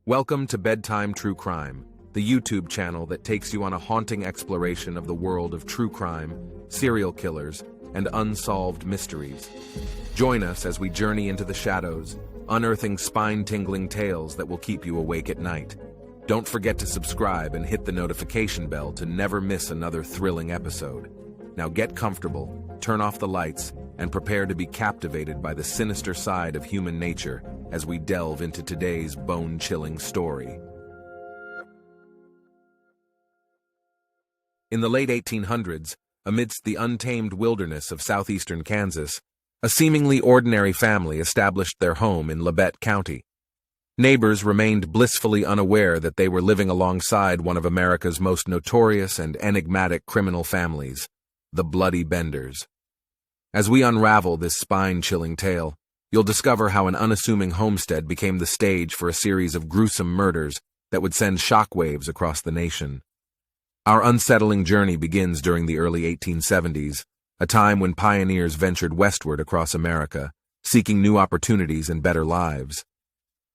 Welcome to Bedtime True Crime, the YouTube channel that takes you on a haunting exploration of the world of true crime, serial killers, and unsolved mysteries. Join us as we journey into the shadows, unearthing spine-tingling tales that will keep you awake at night. Don't forget to subscribe and hit the notification bell to never miss another thrilling episode. Now get comfortable, turn off the lights, and prepare to be captivated by the sinister side of human nature as we delve into today's bone-chilling story. In the late 1800s, amidst the untamed wilderness of southeastern Kansas, a seemingly ordinary family established their home in Labette County. Neighbors remained blissfully unaware that they were living alongside one of America's most notorious and enigmatic criminal families, the Bloody Benders. As we unravel this spine-chilling tale, you'll discover how an unassuming homestead became the stage for a series of gruesome murders that would send shockwaves across the nation. Our unsettling journey begins during the early 1870s, a time when pioneers ventured westward across America, seeking new opportunities and better lives.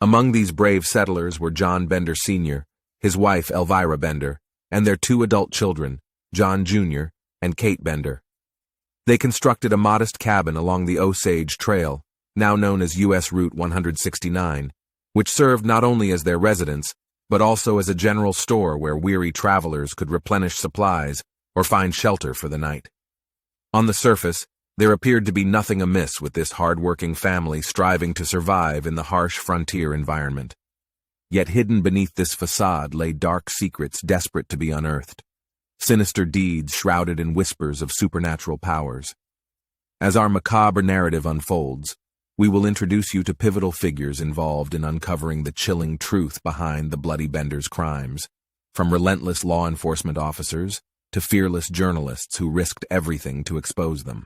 Among these brave settlers were John Bender Sr., his wife Elvira Bender, and their two adult children, John Jr. and Kate Bender. They constructed a modest cabin along the Osage Trail, now known as U.S. Route 169, which served not only as their residence, but also as a general store where weary travelers could replenish supplies or find shelter for the night. On the surface, there appeared to be nothing amiss with this hard-working family striving to survive in the harsh frontier environment. Yet hidden beneath this facade lay dark secrets desperate to be unearthed, sinister deeds shrouded in whispers of supernatural powers. As our macabre narrative unfolds, we will introduce you to pivotal figures involved in uncovering the chilling truth behind the Bloody Benders' crimes, from relentless law enforcement officers to fearless journalists who risked everything to expose them.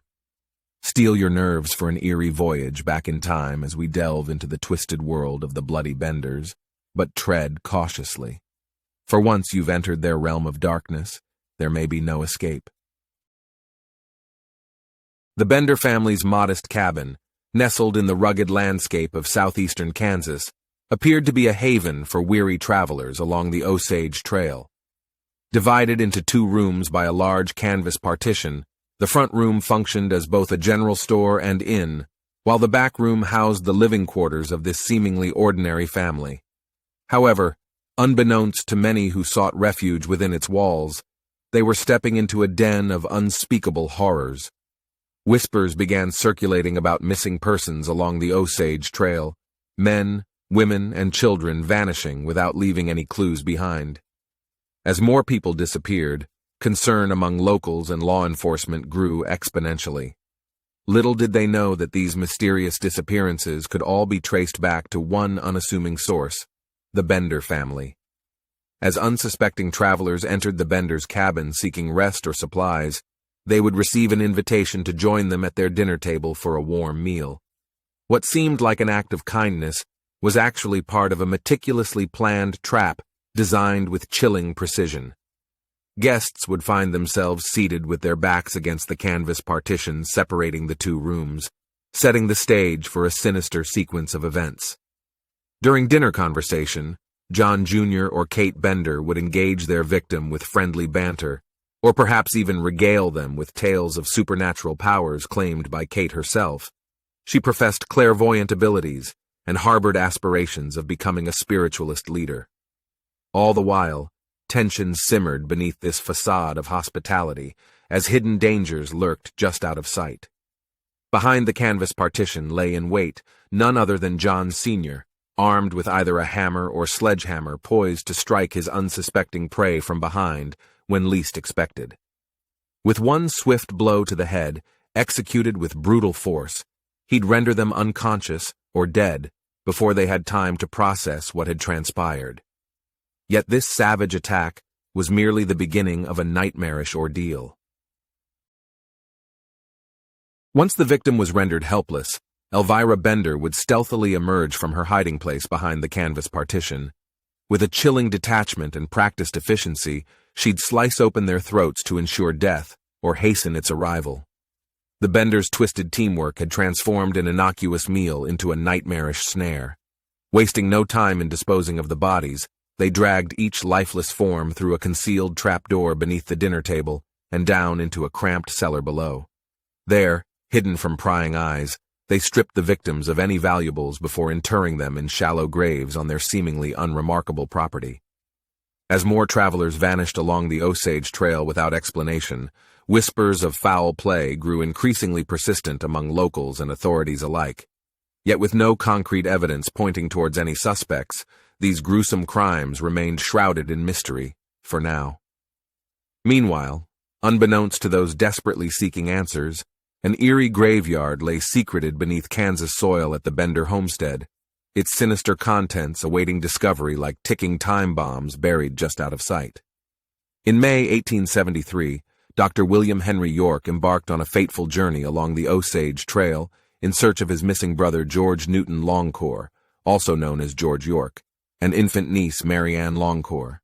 Steel your nerves for an eerie voyage back in time as we delve into the twisted world of the Bloody Benders, but tread cautiously. For once you've entered their realm of darkness, there may be no escape. The Bender family's modest cabin, nestled in the rugged landscape of southeastern Kansas, appeared to be a haven for weary travelers along the Osage Trail. Divided into two rooms by a large canvas partition, the front room functioned as both a general store and inn, while the back room housed the living quarters of this seemingly ordinary family. However, unbeknownst to many who sought refuge within its walls, they were stepping into a den of unspeakable horrors. Whispers began circulating about missing persons along the Osage Trail, men, women, and children vanishing without leaving any clues behind. As more people disappeared, concern among locals and law enforcement grew exponentially. Little did they know that these mysterious disappearances could all be traced back to one unassuming source, the Bender family. As unsuspecting travelers entered the Benders' cabin seeking rest or supplies, they would receive an invitation to join them at their dinner table for a warm meal. What seemed like an act of kindness was actually part of a meticulously planned trap designed with chilling precision. Guests would find themselves seated with their backs against the canvas partitions separating the two rooms, setting the stage for a sinister sequence of events. During dinner conversation, John Jr. or Kate Bender would engage their victim with friendly banter, or perhaps even regale them with tales of supernatural powers claimed by Kate herself. She professed clairvoyant abilities and harbored aspirations of becoming a spiritualist leader. All the while, tensions simmered beneath this facade of hospitality as hidden dangers lurked just out of sight. Behind the canvas partition lay in wait none other than John Sr., armed with either a hammer or sledgehammer poised to strike his unsuspecting prey from behind when least expected. With one swift blow to the head, executed with brutal force, he'd render them unconscious or dead before they had time to process what had transpired. Yet this savage attack was merely the beginning of a nightmarish ordeal. Once the victim was rendered helpless, Elvira Bender would stealthily emerge from her hiding place behind the canvas partition. With a chilling detachment and practiced efficiency, she'd slice open their throats to ensure death or hasten its arrival. The Benders' twisted teamwork had transformed an innocuous meal into a nightmarish snare. Wasting no time in disposing of the bodies, they dragged each lifeless form through a concealed trapdoor beneath the dinner table and down into a cramped cellar below. There, hidden from prying eyes, they stripped the victims of any valuables before interring them in shallow graves on their seemingly unremarkable property. As more travelers vanished along the Osage Trail without explanation, whispers of foul play grew increasingly persistent among locals and authorities alike. Yet with no concrete evidence pointing towards any suspects, these gruesome crimes remained shrouded in mystery, for now. Meanwhile, unbeknownst to those desperately seeking answers, an eerie graveyard lay secreted beneath Kansas soil at the Bender homestead, its sinister contents awaiting discovery like ticking time bombs buried just out of sight. In May 1873, Dr. William Henry York embarked on a fateful journey along the Osage Trail in search of his missing brother George Newton Longcore, also known as George York, and infant niece Mary Ann Longcore.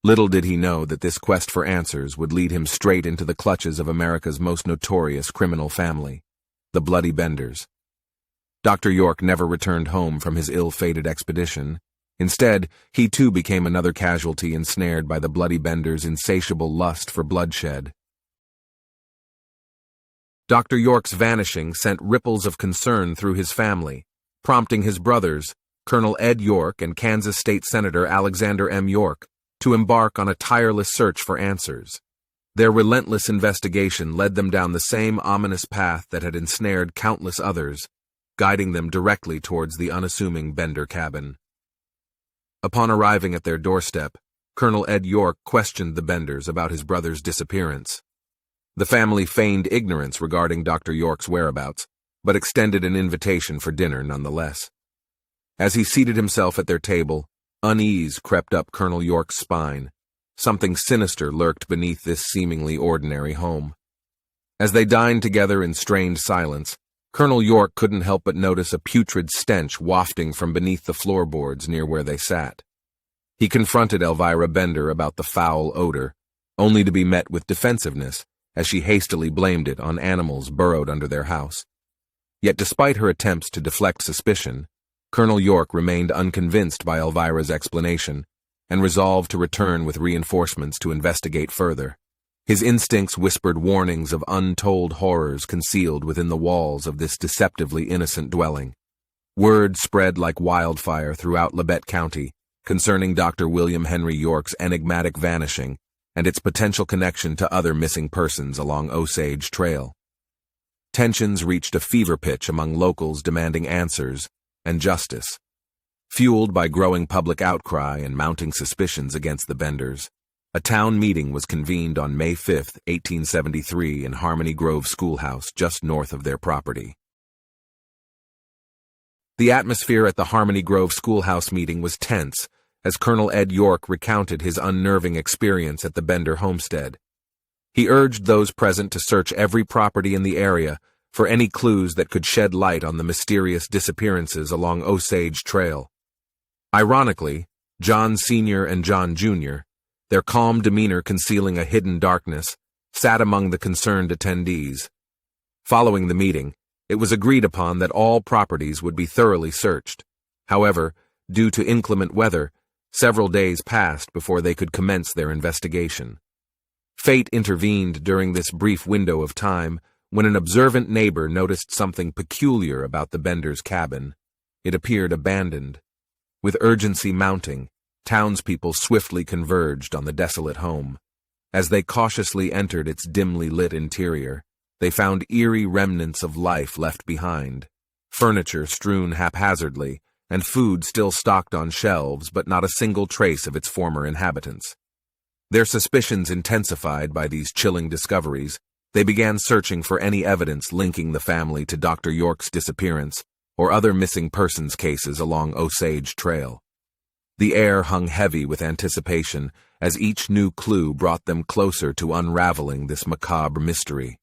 Little did he know that this quest for answers would lead him straight into the clutches of America's most notorious criminal family, the Bloody Benders. Dr. York never returned home from his ill-fated expedition. Instead, he too became another casualty ensnared by the Bloody Benders' insatiable lust for bloodshed. Dr. York's vanishing sent ripples of concern through his family, prompting his brothers, Colonel Ed York and Kansas State Senator Alexander M. York, to embark on a tireless search for answers. Their relentless investigation led them down the same ominous path that had ensnared countless others, guiding them directly towards the unassuming Bender cabin. Upon arriving at their doorstep, Colonel Ed York questioned the Benders about his brother's disappearance. The family feigned ignorance regarding Dr. York's whereabouts, but extended an invitation for dinner nonetheless. As he seated himself at their table, unease crept up Colonel York's spine. Something sinister lurked beneath this seemingly ordinary home. As they dined together in strained silence, Colonel York couldn't help but notice a putrid stench wafting from beneath the floorboards near where they sat. He confronted Elvira Bender about the foul odor, only to be met with defensiveness as she hastily blamed it on animals burrowed under their house. Yet despite her attempts to deflect suspicion, Colonel York remained unconvinced by Elvira's explanation and resolved to return with reinforcements to investigate further. His instincts whispered warnings of untold horrors concealed within the walls of this deceptively innocent dwelling. Word spread like wildfire throughout Labette County concerning Dr. William Henry York's enigmatic vanishing and its potential connection to other missing persons along Osage Trail. Tensions reached a fever pitch among locals demanding answers and justice. Fueled by growing public outcry and mounting suspicions against the Benders, a town meeting was convened on May 5, 1873 in Harmony Grove Schoolhouse just north of their property. The atmosphere at the Harmony Grove Schoolhouse meeting was tense as Colonel Ed York recounted his unnerving experience at the Bender homestead. He urged those present to search every property in the area for any clues that could shed light on the mysterious disappearances along Osage Trail. Ironically, John Sr. and John Jr., their calm demeanor concealing a hidden darkness, sat among the concerned attendees. Following the meeting, it was agreed upon that all properties would be thoroughly searched. However, due to inclement weather, several days passed before they could commence their investigation. Fate intervened during this brief window of time when an observant neighbor noticed something peculiar about the Benders' cabin. It appeared abandoned. With urgency mounting, townspeople swiftly converged on the desolate home. As they cautiously entered its dimly lit interior, they found eerie remnants of life left behind, furniture strewn haphazardly, and food still stocked on shelves, but not a single trace of its former inhabitants. Their suspicions intensified by these chilling discoveries, they began searching for any evidence linking the family to Dr. York's disappearance or other missing persons cases along Osage Trail. The air hung heavy with anticipation as each new clue brought them closer to unraveling this macabre mystery.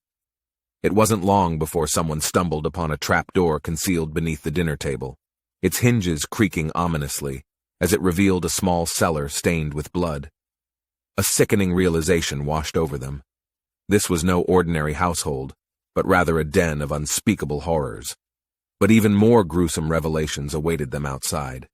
It wasn't long before someone stumbled upon a trapdoor concealed beneath the dinner table, its hinges creaking ominously as it revealed a small cellar stained with blood. A sickening realization washed over them. This was no ordinary household, but rather a den of unspeakable horrors. But even more gruesome revelations awaited them outside.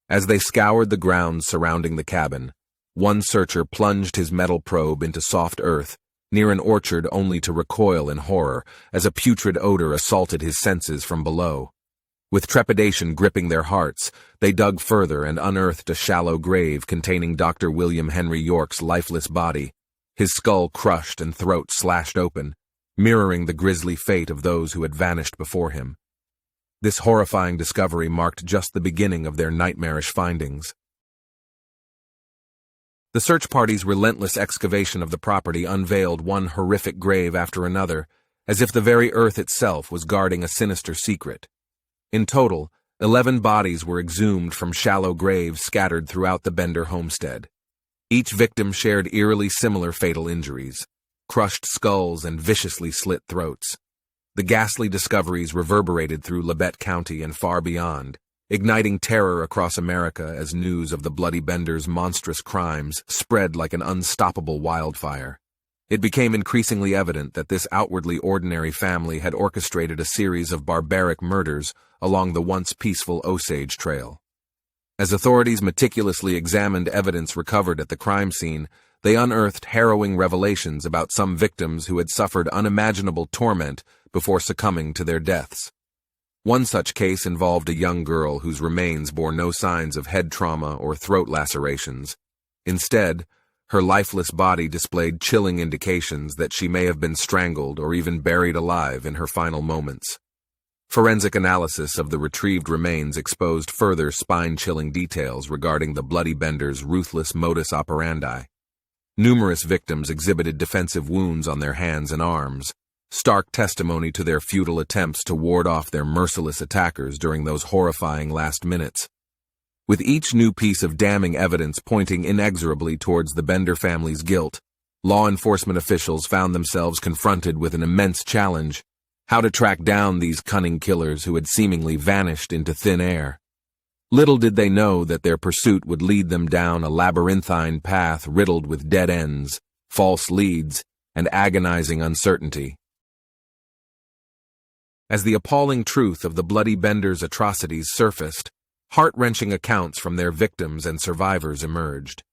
As they scoured the grounds surrounding the cabin, one searcher plunged his metal probe into soft earth, near an orchard, only to recoil in horror as a putrid odor assaulted his senses from below. With trepidation gripping their hearts, they dug further and unearthed a shallow grave containing Dr. William Henry York's lifeless body, his skull crushed and throat slashed open, mirroring the grisly fate of those who had vanished before him. This horrifying discovery marked just the beginning of their nightmarish findings. The search party's relentless excavation of the property unveiled one horrific grave after another, as if the very earth itself was guarding a sinister secret. In total, 11 bodies were exhumed from shallow graves scattered throughout the Bender homestead. Each victim shared eerily similar fatal injuries: crushed skulls and viciously slit throats. The ghastly discoveries reverberated through Labette County and far beyond, igniting terror across America as news of the Bloody Bender's monstrous crimes spread like an unstoppable wildfire. It became increasingly evident that this outwardly ordinary family had orchestrated a series of barbaric murders along the once peaceful Osage Trail. As authorities meticulously examined evidence recovered at the crime scene, they unearthed harrowing revelations about some victims who had suffered unimaginable torment before succumbing to their deaths. One such case involved a young girl whose remains bore no signs of head trauma or throat lacerations. Instead, her lifeless body displayed chilling indications that she may have been strangled or even buried alive in her final moments. Forensic analysis of the retrieved remains exposed further spine-chilling details regarding the Bloody Bender's ruthless modus operandi. Numerous victims exhibited defensive wounds on their hands and arms, stark testimony to their futile attempts to ward off their merciless attackers during those horrifying last minutes. With each new piece of damning evidence pointing inexorably towards the Bender family's guilt, law enforcement officials found themselves confronted with an immense challenge: how to track down these cunning killers who had seemingly vanished into thin air. Little did they know that their pursuit would lead them down a labyrinthine path riddled with dead ends, false leads, and agonizing uncertainty. As the appalling truth of the Bloody Bender's atrocities surfaced, heart-wrenching accounts from their victims and survivors emerged.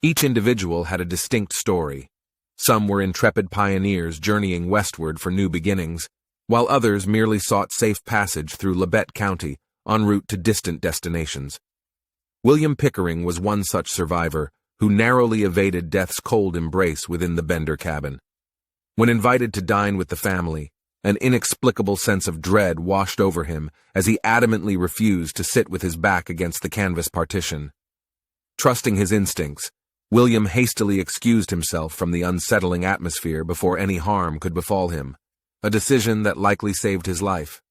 Each individual had a distinct story. Some were intrepid pioneers journeying westward for new beginnings, while others merely sought safe passage through Labette County en route to distant destinations. William Pickering was one such survivor who narrowly evaded death's cold embrace within the Bender cabin. When invited to dine with the family, an inexplicable sense of dread washed over him as he adamantly refused to sit with his back against the canvas partition. Trusting his instincts, William hastily excused himself from the unsettling atmosphere before any harm could befall him, a decision that likely saved his life.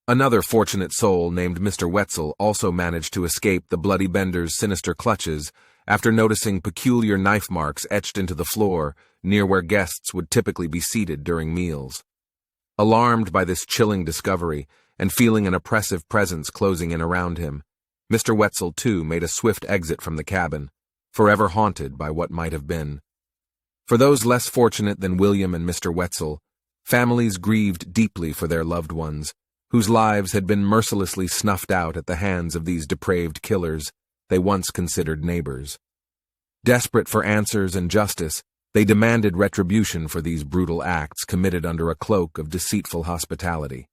Another fortunate soul named Mr. Wetzel also managed to escape the Bloody Bender's sinister clutches after noticing peculiar knife marks etched into the floor near where guests would typically be seated during meals. Alarmed by this chilling discovery and feeling an oppressive presence closing in around him, Mr. Wetzel too made a swift exit from the cabin, forever haunted by what might have been. For those less fortunate than William and Mr. Wetzel, families grieved deeply for their loved ones, whose lives had been mercilessly snuffed out at the hands of these depraved killers they once considered neighbors. Desperate for answers and justice, they demanded retribution for these brutal acts committed under a cloak of deceitful hospitality.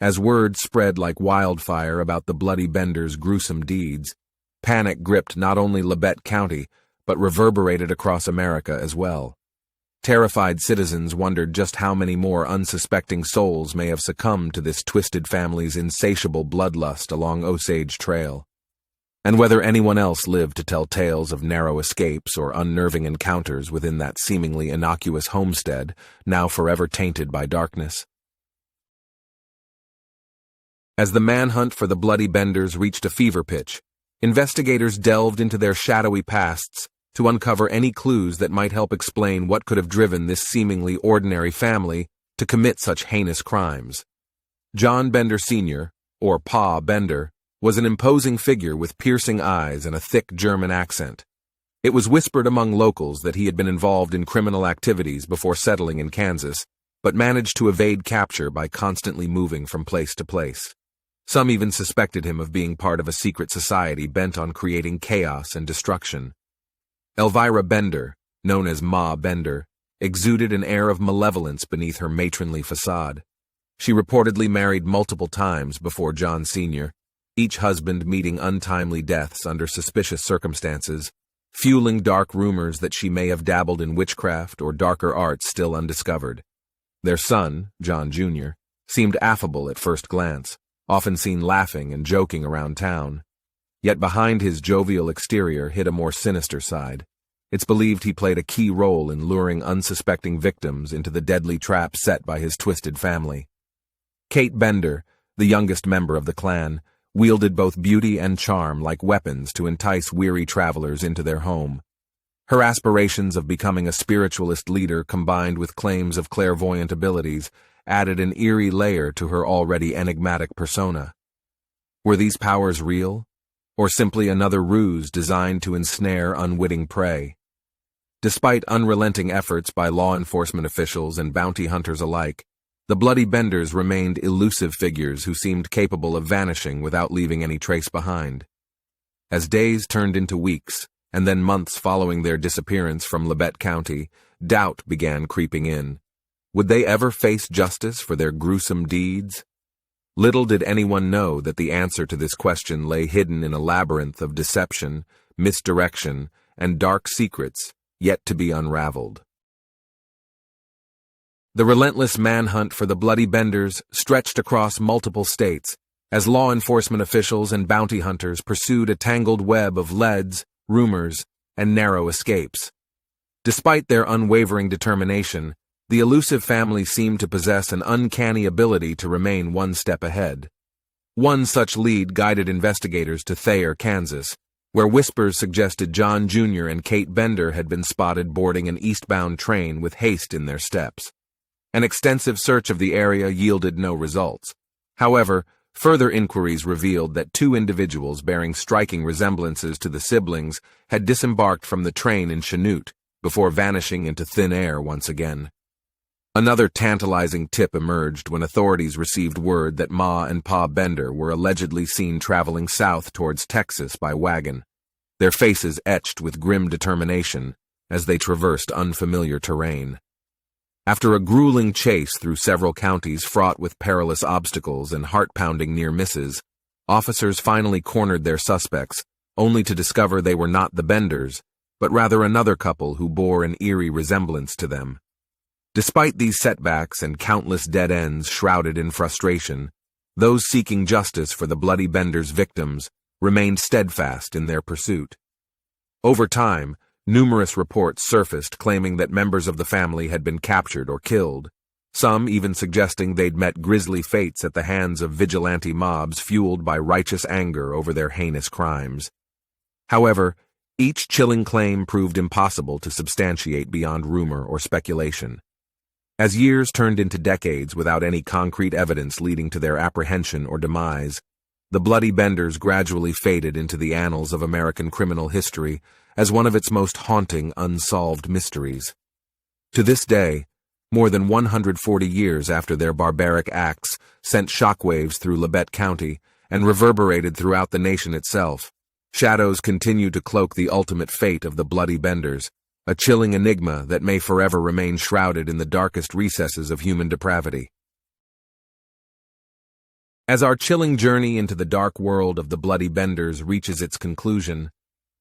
As word spread like wildfire about the Bloody Bender's gruesome deeds, panic gripped not only Labette County, but reverberated across America as well. Terrified citizens wondered just how many more unsuspecting souls may have succumbed to this twisted family's insatiable bloodlust along Osage Trail, and whether anyone else lived to tell tales of narrow escapes or unnerving encounters within that seemingly innocuous homestead, now forever tainted by darkness. As the manhunt for the Bloody Benders reached a fever pitch, investigators delved into their shadowy pasts to uncover any clues that might help explain what could have driven this seemingly ordinary family to commit such heinous crimes. John Bender Sr., or Pa Bender, was an imposing figure with piercing eyes and a thick German accent. It was whispered among locals that he had been involved in criminal activities before settling in Kansas, but managed to evade capture by constantly moving from place to place. Some even suspected him of being part of a secret society bent on creating chaos and destruction. Elvira Bender, known as Ma Bender, exuded an air of malevolence beneath her matronly facade. She reportedly married multiple times before John Sr., each husband meeting untimely deaths under suspicious circumstances, fueling dark rumors that she may have dabbled in witchcraft or darker arts still undiscovered. Their son, John Jr., seemed affable at first glance, often seen laughing and joking around town. Yet behind his jovial exterior hid a more sinister side. It's believed he played a key role in luring unsuspecting victims into the deadly trap set by his twisted family. Kate Bender, the youngest member of the clan, wielded both beauty and charm like weapons to entice weary travelers into their home. Her aspirations of becoming a spiritualist leader combined with claims of clairvoyant abilities added an eerie layer to her already enigmatic persona. Were these powers real, or simply another ruse designed to ensnare unwitting prey? Despite unrelenting efforts by law enforcement officials and bounty hunters alike, the Bloody Benders remained elusive figures who seemed capable of vanishing without leaving any trace behind. As days turned into weeks, and then months following their disappearance from Labette County, doubt began creeping in. Would they ever face justice for their gruesome deeds? Little did anyone know that the answer to this question lay hidden in a labyrinth of deception, misdirection, and dark secrets yet to be unraveled. The relentless manhunt for the Bloody Benders stretched across multiple states as law enforcement officials and bounty hunters pursued a tangled web of leads, rumors, and narrow escapes. Despite their unwavering determination, the elusive family seemed to possess an uncanny ability to remain one step ahead. One such lead guided investigators to Thayer, Kansas, where whispers suggested John Jr. and Kate Bender had been spotted boarding an eastbound train with haste in their steps. An extensive search of the area yielded no results. However, further inquiries revealed that two individuals bearing striking resemblances to the siblings had disembarked from the train in Chanute before vanishing into thin air once again. Another tantalizing tip emerged when authorities received word that Ma and Pa Bender were allegedly seen traveling south towards Texas by wagon, their faces etched with grim determination as they traversed unfamiliar terrain. After a grueling chase through several counties fraught with perilous obstacles and heart-pounding near misses, officers finally cornered their suspects, only to discover they were not the Benders, but rather another couple who bore an eerie resemblance to them. Despite these setbacks and countless dead ends shrouded in frustration, those seeking justice for the Bloody Benders' victims remained steadfast in their pursuit. Over time, numerous reports surfaced claiming that members of the family had been captured or killed, some even suggesting they'd met grisly fates at the hands of vigilante mobs fueled by righteous anger over their heinous crimes. However, each chilling claim proved impossible to substantiate beyond rumor or speculation. As years turned into decades without any concrete evidence leading to their apprehension or demise, the Bloody Benders gradually faded into the annals of American criminal history as one of its most haunting unsolved mysteries. To this day, more than 140 years after their barbaric acts sent shockwaves through Labette County and reverberated throughout the nation itself, shadows continue to cloak the ultimate fate of the Bloody Benders, a chilling enigma that may forever remain shrouded in the darkest recesses of human depravity. As our chilling journey into the dark world of the Bloody Benders reaches its conclusion,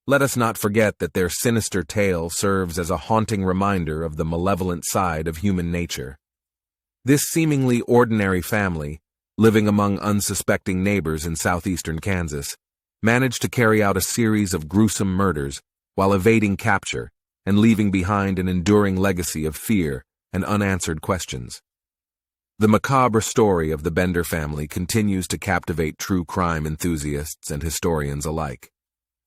let us not forget that their sinister tale serves as a haunting reminder of the malevolent side of human nature. This seemingly ordinary family, living among unsuspecting neighbors in southeastern Kansas, managed to carry out a series of gruesome murders while evading capture and leaving behind an enduring legacy of fear and unanswered questions. The macabre story of the Bender family continues to captivate true crime enthusiasts and historians alike.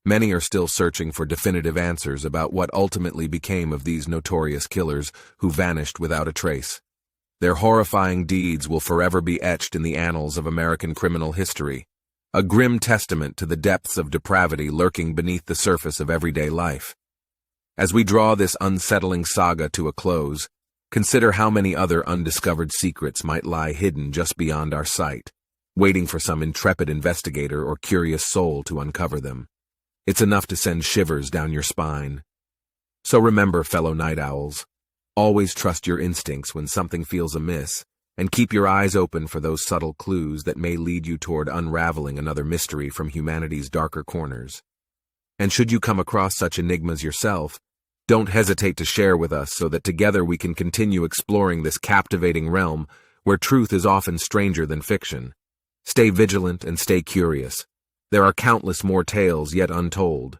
Many are still searching for definitive answers about what ultimately became of these notorious killers who vanished without a trace. Their horrifying deeds will forever be etched in the annals of American criminal history, a grim testament to the depths of depravity lurking beneath the surface of everyday life. As we draw this unsettling saga to a close, Consider how many other undiscovered secrets might lie hidden just beyond our sight, waiting for some intrepid investigator or curious soul to uncover them. It's enough to send shivers down your spine. So remember, fellow night owls, always trust your instincts when something feels amiss, and keep your eyes open for those subtle clues that may lead you toward unraveling another mystery from humanity's darker corners. And should you come across such enigmas yourself, don't hesitate to share with us so that together we can continue exploring this captivating realm where truth is often stranger than fiction. Stay vigilant and stay curious. There are countless more tales yet untold.